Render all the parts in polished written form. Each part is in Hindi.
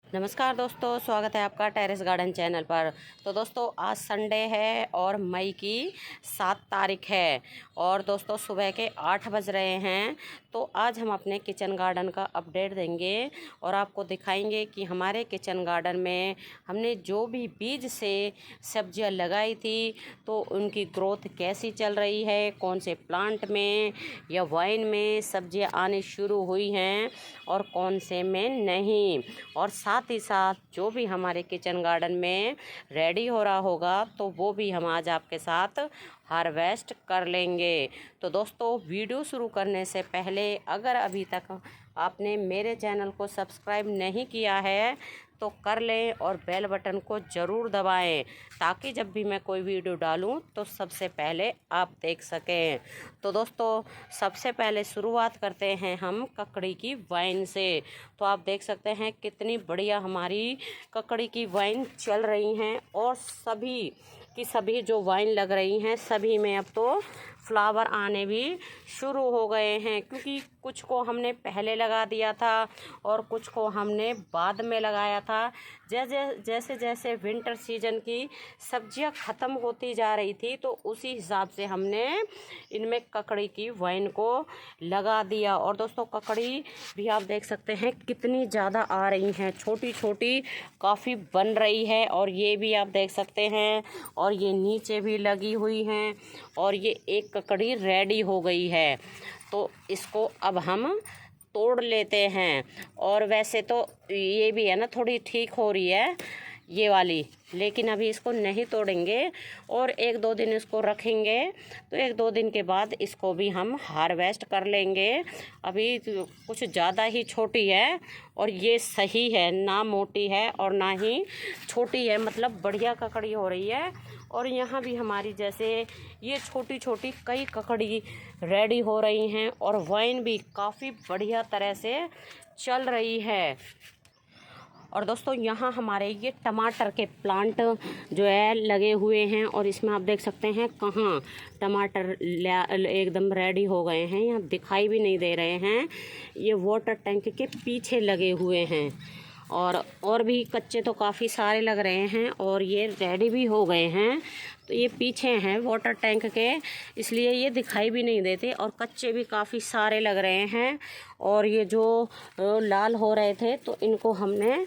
नमस्कार दोस्तों, स्वागत है आपका टेरेस गार्डन चैनल पर। तो दोस्तों आज संडे है और मई की 7 तारीख है और दोस्तों सुबह के 8 बज रहे हैं। तो आज हम अपने किचन गार्डन का अपडेट देंगे और आपको दिखाएंगे कि हमारे किचन गार्डन में हमने जो भी बीज से सब्जियां लगाई थी तो उनकी ग्रोथ कैसी चल रही है, कौन से प्लांट में या वाइन में सब्जियां आनी शुरू हुई हैं और कौन से में नहीं, और साथ ही साथ जो भी हमारे किचन गार्डन में रेडी हो रहा होगा तो वो भी हम आज आपके साथ हार्वेस्ट कर लेंगे। तो दोस्तों वीडियो शुरू करने से पहले अगर अभी तक आपने मेरे चैनल को सब्सक्राइब नहीं किया है तो कर लें और बेल बटन को ज़रूर दबाएं ताकि जब भी मैं कोई वीडियो डालूं तो सबसे पहले आप देख सकें। तो दोस्तों सबसे पहले शुरुआत करते हैं हम ककड़ी की वाइन से। तो आप देख सकते हैं कितनी बढ़िया हमारी ककड़ी की वाइन चल रही हैं और सभी की सभी जो वाइन लग रही हैं सभी में अब तो फ्लावर आने भी शुरू हो गए हैं, क्योंकि कुछ को हमने पहले लगा दिया था और कुछ को हमने बाद में लगाया था। जैसे जैसे विंटर सीजन की सब्जियां ख़त्म होती जा रही थी तो उसी हिसाब से हमने इनमें ककड़ी की वाइन को लगा दिया। और दोस्तों ककड़ी भी आप देख सकते हैं कितनी ज़्यादा आ रही हैं, छोटी छोटी काफ़ी बन रही है और ये भी आप देख सकते हैं, और ये नीचे भी लगी हुई हैं और ये एक ककड़ी रेडी हो गई है। तो इसको अब हम तोड़ लेते हैं। और वैसे तो ये भी है ना थोड़ी ठीक हो रही है ये वाली, लेकिन अभी इसको नहीं तोड़ेंगे और 1-2 दिन इसको रखेंगे। तो 1-2 दिन के बाद इसको भी हम हार्वेस्ट कर लेंगे। अभी तो कुछ ज़्यादा ही छोटी है और ये सही है, ना मोटी है और ना ही छोटी है, मतलब बढ़िया ककड़ी हो रही है। और यहाँ भी हमारी जैसे ये छोटी छोटी कई ककड़ी रेडी हो रही हैं और वाइन भी काफ़ी बढ़िया तरह से चल रही है। और दोस्तों यहाँ हमारे ये टमाटर के प्लांट जो है लगे हुए हैं और इसमें आप देख सकते हैं कहाँ टमाटर एकदम रेडी हो गए हैं, यहाँ दिखाई भी नहीं दे रहे हैं। ये वाटर टैंक के पीछे लगे हुए हैं और भी कच्चे तो काफ़ी सारे लग रहे हैं और ये रेडी भी हो गए हैं। तो ये पीछे हैं वाटर टैंक के, इसलिए ये दिखाई भी नहीं देते और कच्चे भी काफ़ी सारे लग रहे हैं। और ये जो लाल हो रहे थे तो इनको हमने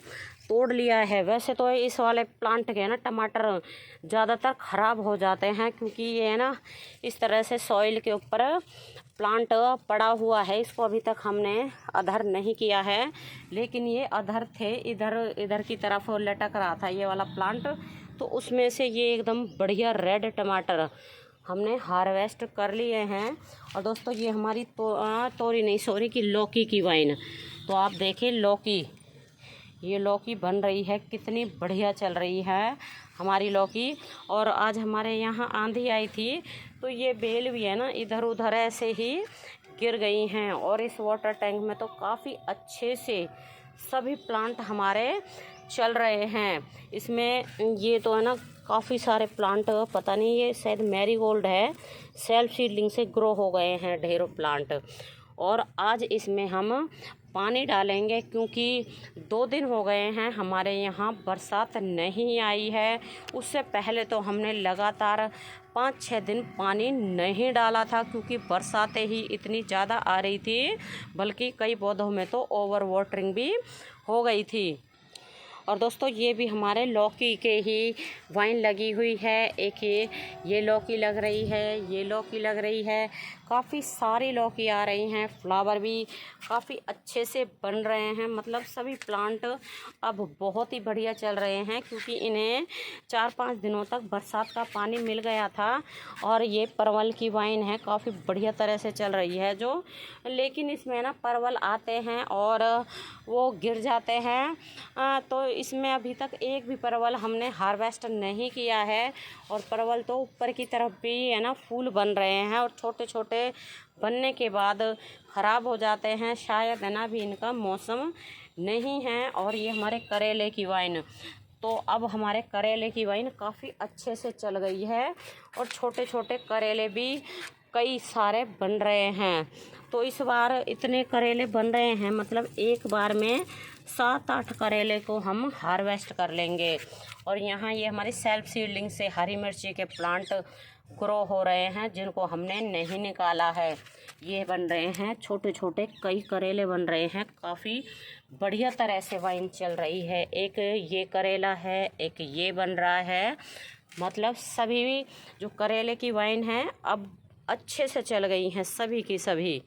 तोड़ लिया है। वैसे तो इस वाले प्लांट के ना टमाटर ज़्यादातर ख़राब हो जाते हैं, क्योंकि ये है ना इस तरह से सॉइल के ऊपर प्लांट पड़ा हुआ है। इसको अभी तक हमने अधर नहीं किया है, लेकिन ये अधर थे, इधर की तरफ लटक रहा था ये वाला प्लांट। तो उसमें से ये एकदम बढ़िया रेड टमाटर हमने हार्वेस्ट कर लिए हैं। और दोस्तों ये हमारी लौकी की वाइन। तो आप देखें लौकी, ये लौकी बन रही है, कितनी बढ़िया चल रही है हमारी लौकी। और आज हमारे यहाँ आंधी आई थी तो ये बेल भी है ना इधर उधर ऐसे ही गिर गई हैं। और इस वाटर टैंक में तो काफ़ी अच्छे से सभी प्लांट हमारे चल रहे हैं। इसमें ये तो है ना काफ़ी सारे प्लांट, पता नहीं ये शायद मैरीगोल्ड है, सेल्फ सीडलिंग से ग्रो हो गए हैं ढेरों प्लांट। और आज इसमें हम पानी डालेंगे क्योंकि 2 दिन हो गए हैं हमारे यहाँ बरसात नहीं आई है। उससे पहले तो हमने लगातार 5-6 दिन पानी नहीं डाला था, क्योंकि बरसातें ही इतनी ज़्यादा आ रही थी, बल्कि कई पौधों में तो ओवर वाटरिंग भी हो गई थी। और दोस्तों ये भी हमारे लौकी के ही वाइन लगी हुई है। एक ये लौकी लग रही है, ये लौकी लग रही है, काफ़ी सारी लौकी आ रही हैं। फ्लावर भी काफ़ी अच्छे से बन रहे हैं, मतलब सभी प्लांट अब बहुत ही बढ़िया चल रहे हैं, क्योंकि इन्हें 4-5 दिनों तक बरसात का पानी मिल गया था। और ये परवल की वाइन है, काफ़ी बढ़िया तरह से चल रही है जो, लेकिन इसमें ना परवल आते हैं और वो गिर जाते हैं। तो इसमें अभी तक एक भी परवल हमने हार्वेस्ट नहीं किया है। और परवल तो ऊपर की तरफ भी है ना फूल बन रहे हैं और छोटे छोटे बनने के बाद ख़राब हो जाते हैं, शायद है ना अभी इनका मौसम नहीं है। और ये हमारे करेले की वाइन, तो अब हमारे करेले की वाइन काफ़ी अच्छे से चल गई है और छोटे छोटे करेले भी कई सारे बन रहे हैं। तो इस बार इतने करेले बन रहे हैं, मतलब एक बार में 7-8 करेले को हम हार्वेस्ट कर लेंगे। और यहाँ ये हमारी सेल्फ सीडलिंग से हरी मिर्ची के प्लांट ग्रो हो रहे हैं, जिनको हमने नहीं निकाला है। ये बन रहे हैं छोटे छोटे, कई करेले बन रहे हैं। काफ़ी बढ़िया तरह से वाइन चल रही है। एक ये करेला है, एक ये बन रहा है। मतलब सभी जो करेले की वाइन है अब अच्छे से चल गई हैं सभी की सभी।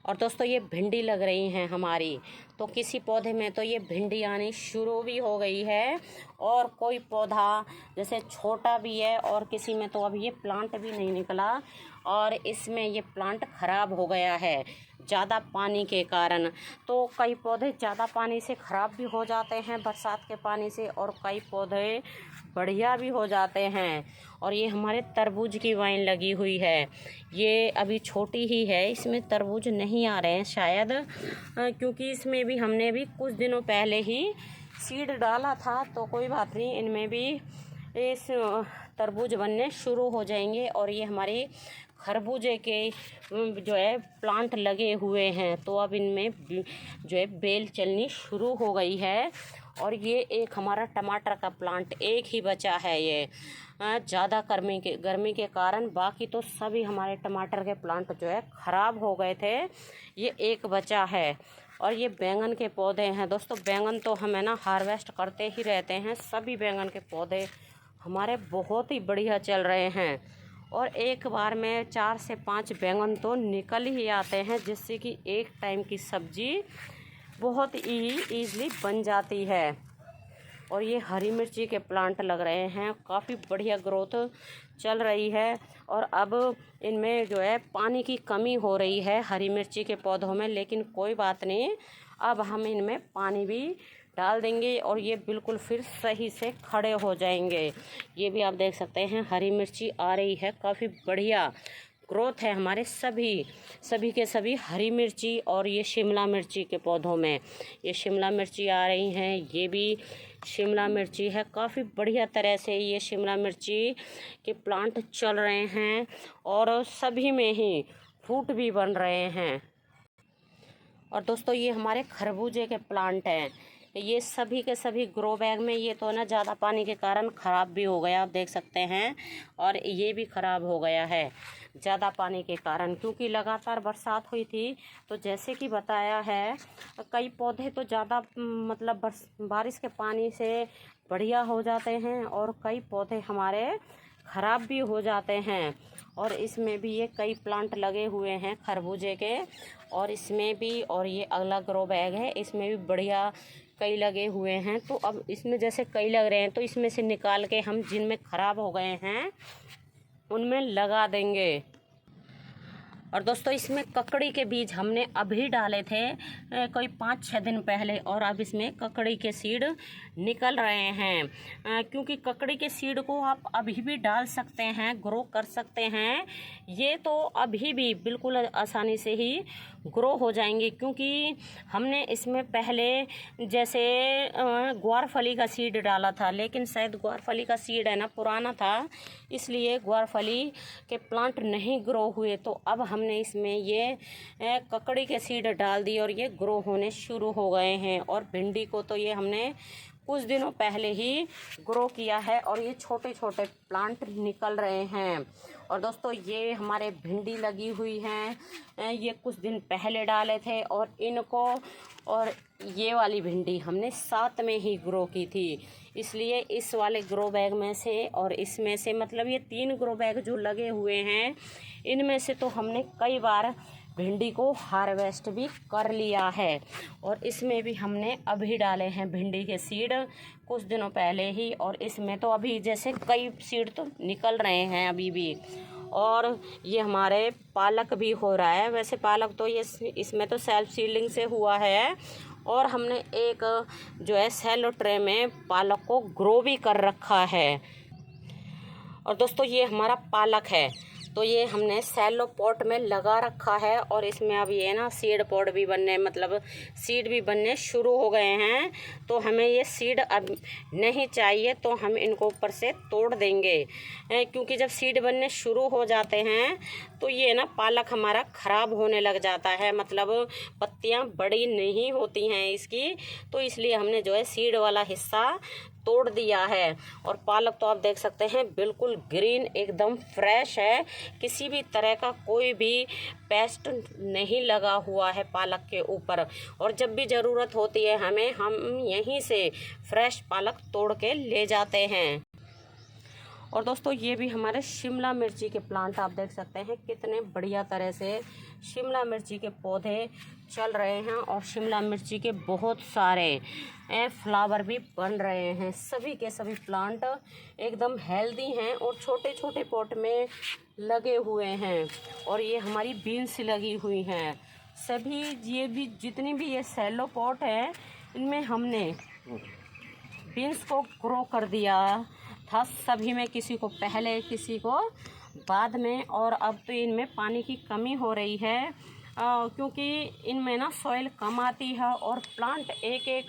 और दोस्तों ये भिंडी लग रही हैं हमारी, तो किसी पौधे में तो ये भिंडी आनी शुरू भी हो गई है, और कोई पौधा जैसे छोटा भी है, और किसी में तो अभी ये प्लांट भी नहीं निकला, और इसमें ये प्लांट ख़राब हो गया है ज़्यादा पानी के कारण। तो कई पौधे ज़्यादा पानी से ख़राब भी हो जाते हैं बरसात के पानी से, और कई पौधे बढ़िया भी हो जाते हैं। और ये हमारे तरबूज की वाइन लगी हुई है, ये अभी छोटी ही है, इसमें तरबूज नहीं आ रहे हैं शायद, क्योंकि इसमें भी हमने भी कुछ दिनों पहले ही सीड डाला था। तो कोई बात नहीं, इनमें भी इस तरबूज बनने शुरू हो जाएंगे। और ये हमारे खरबूजे के जो है प्लांट लगे हुए हैं, तो अब इनमें जो है बेल चलनी शुरू हो गई है। और ये एक हमारा टमाटर का प्लांट एक ही बचा है, ये ज़्यादा गर्मी के कारण, बाकी तो सभी हमारे टमाटर के प्लांट जो है ख़राब हो गए थे। ये एक बचा है। और ये बैंगन के पौधे हैं दोस्तों। बैंगन तो हमें ना हार्वेस्ट करते ही रहते हैं, सभी बैंगन के पौधे हमारे बहुत ही बढ़िया चल रहे हैं। और एक बार में 4 से 5 बैंगन तो निकल ही आते हैं, जिससे कि एक टाइम की सब्जी बहुत ही ईज़िली बन जाती है। और ये हरी मिर्ची के प्लांट लग रहे हैं, काफ़ी बढ़िया ग्रोथ चल रही है। और अब इनमें जो है पानी की कमी हो रही है हरी मिर्ची के पौधों में, लेकिन कोई बात नहीं, अब हम इनमें पानी भी डाल देंगे और ये बिल्कुल फिर सही से खड़े हो जाएंगे। ये भी आप देख सकते हैं हरी मिर्ची आ रही है, काफ़ी बढ़िया ग्रोथ है हमारे सभी के सभी हरी मिर्ची। और ये शिमला मिर्ची के पौधों में ये शिमला मिर्ची आ रही हैं, ये भी शिमला मिर्ची है। काफ़ी बढ़िया तरह से ये शिमला मिर्ची के प्लांट चल रहे हैं, और सभी में ही फ्रूट भी बन रहे हैं। और दोस्तों ये हमारे खरबूजे के प्लांट हैं, ये सभी के सभी ग्रो बैग में। ये तो ना ज़्यादा पानी के कारण ख़राब भी हो गया, आप देख सकते हैं। और ये भी ख़राब हो गया है ज़्यादा पानी के कारण, क्योंकि लगातार बरसात हुई थी। तो जैसे कि बताया है, कई पौधे तो ज़्यादा मतलब बारिश के पानी से बढ़िया हो जाते हैं, और कई पौधे हमारे ख़राब भी हो जाते हैं। और इसमें भी ये कई प्लांट लगे हुए हैं खरबूजे के, और इसमें भी, और ये अगला ग्रो बैग है, इसमें भी बढ़िया कई लगे हुए हैं। तो अब इसमें जैसे कई लग रहे हैं, तो इसमें से निकाल के हम जिनमें ख़राब हो गए हैं उनमें लगा देंगे। और दोस्तों इसमें ककड़ी के बीज हमने अभी डाले थे कोई 5-6 दिन पहले, और अब इसमें ककड़ी के सीड निकल रहे हैं। क्योंकि ककड़ी के सीड को आप अभी भी डाल सकते हैं, ग्रो कर सकते हैं। ये तो अभी भी बिल्कुल आसानी से ही ग्रो हो जाएंगे, क्योंकि हमने इसमें पहले जैसे ग्वारफली का सीड डाला था, लेकिन शायद ग्वारफली का सीड है ना पुराना था, इसलिए ग्वारफली के प्लांट नहीं ग्रो हुए। तो अब हमने इसमें ये ककड़ी के सीड डाल दी, और ये ग्रो होने शुरू हो गए हैं। और भिंडी को तो ये हमने कुछ दिनों पहले ही ग्रो किया है, और ये छोटे छोटे प्लांट निकल रहे हैं। और दोस्तों ये हमारे भिंडी लगी हुई हैं, ये कुछ दिन पहले डाले थे, और इनको और ये वाली भिंडी हमने साथ में ही ग्रो की थी। इसलिए इस वाले ग्रो बैग में से और इसमें से, मतलब ये 3 ग्रो बैग जो लगे हुए हैं, इनमें से तो हमने कई बार भिंडी को हार्वेस्ट भी कर लिया है। और इसमें भी हमने अभी डाले हैं भिंडी के सीड कुछ दिनों पहले ही, और इसमें तो अभी जैसे कई सीड तो निकल रहे हैं अभी भी। और ये हमारे पालक भी हो रहा है। वैसे पालक तो ये इसमें तो सेल्फ सीडलिंग से हुआ है, और हमने एक जो है सेलो ट्रे में पालक को ग्रो भी कर रखा है। और दोस्तों ये हमारा पालक है, तो ये हमने सैलो पॉट में लगा रखा है और इसमें अब ये ना सीड पॉट भी बनने मतलब सीड भी बनने शुरू हो गए हैं। तो हमें ये सीड अब नहीं चाहिए तो हम इनको ऊपर से तोड़ देंगे, क्योंकि जब सीड बनने शुरू हो जाते हैं तो ये ना पालक हमारा ख़राब होने लग जाता है, मतलब पत्तियां बड़ी नहीं होती हैं इसकी। तो इसलिए हमने जो है सीड वाला हिस्सा तोड़ दिया है। और पालक तो आप देख सकते हैं बिल्कुल ग्रीन एकदम फ्रेश है, किसी भी तरह का कोई भी पेस्ट नहीं लगा हुआ है पालक के ऊपर। और जब भी ज़रूरत होती है हमें, हम यहीं से फ्रेश पालक तोड़ के ले जाते हैं। और दोस्तों ये भी हमारे शिमला मिर्ची के प्लांट आप देख सकते हैं कितने बढ़िया तरह से शिमला मिर्ची के पौधे चल रहे हैं और शिमला मिर्ची के बहुत सारे फ्लावर भी बन रहे हैं। सभी के सभी प्लांट एकदम हेल्दी हैं और छोटे छोटे पॉट में लगे हुए हैं। और ये हमारी बीन्स लगी हुई हैं सभी, ये भी जितनी भी ये सैलो पॉट है इनमें हमने बीन्स को ग्रो कर दिया था, सभी में, किसी को पहले किसी को बाद में। और अब तो इनमें पानी की कमी हो रही है, क्योंकि इनमें ना सॉइल कम आती है और प्लांट एक एक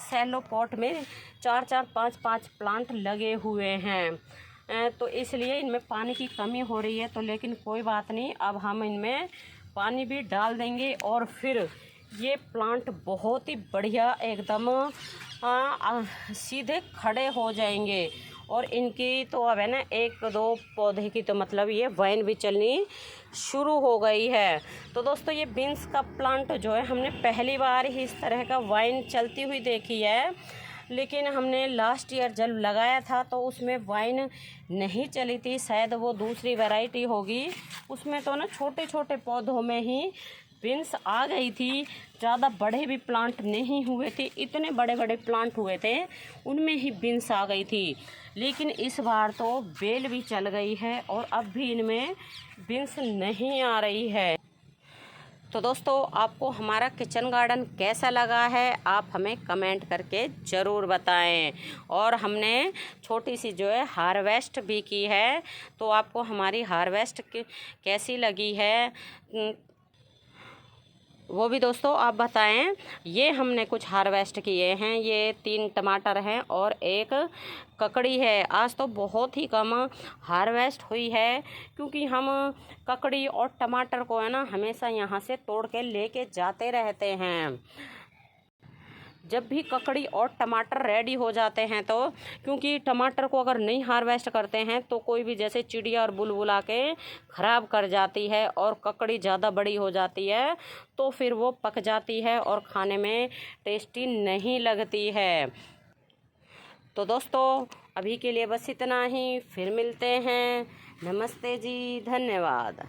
सैलो पॉट में 4-4 5-5 प्लांट लगे हुए हैं। तो इसलिए इनमें पानी की कमी हो रही है। तो लेकिन कोई बात नहीं, अब हम इनमें पानी भी डाल देंगे और फिर ये प्लांट बहुत ही बढ़िया एकदम सीधे खड़े हो जाएंगे। और इनकी तो अब है ना 1-2 पौधे की तो मतलब ये वाइन भी चलनी शुरू हो गई है। तो दोस्तों ये बीन्स का प्लांट जो है हमने पहली बार ही इस तरह का वाइन चलती हुई देखी है, लेकिन हमने लास्ट ईयर जब लगाया था तो उसमें वाइन नहीं चली थी, शायद वो दूसरी वैरायटी होगी। उसमें तो ना छोटे छोटे पौधों में ही बीन्स आ गई थी, ज़्यादा बड़े भी प्लांट नहीं हुए थे, इतने बड़े बड़े प्लांट हुए थे उनमें ही बीन्स आ गई थी। लेकिन इस बार तो बेल भी चल गई है और अब भी इनमें बीन्स नहीं आ रही है। तो दोस्तों आपको हमारा किचन गार्डन कैसा लगा है आप हमें कमेंट करके ज़रूर बताएं। और हमने छोटी सी जो है हार्वेस्ट भी की है, तो आपको हमारी हार्वेस्ट कैसी लगी है वो भी दोस्तों आप बताएं। ये हमने कुछ हार्वेस्ट किए हैं, ये 3 टमाटर हैं और 1 ककड़ी है। आज तो बहुत ही कम हार्वेस्ट हुई है, क्योंकि हम ककड़ी और टमाटर को है ना हमेशा यहाँ से तोड़ के लेके जाते रहते हैं। जब भी ककड़ी और टमाटर रेडी हो जाते हैं तो, क्योंकि टमाटर को अगर नहीं हार्वेस्ट करते हैं तो कोई भी जैसे चिड़िया और बुलबुला के ख़राब कर जाती है और ककड़ी ज़्यादा बड़ी हो जाती है तो फिर वो पक जाती है और खाने में टेस्टी नहीं लगती है। तो दोस्तों अभी के लिए बस इतना ही, फिर मिलते हैं। नमस्ते जी, धन्यवाद।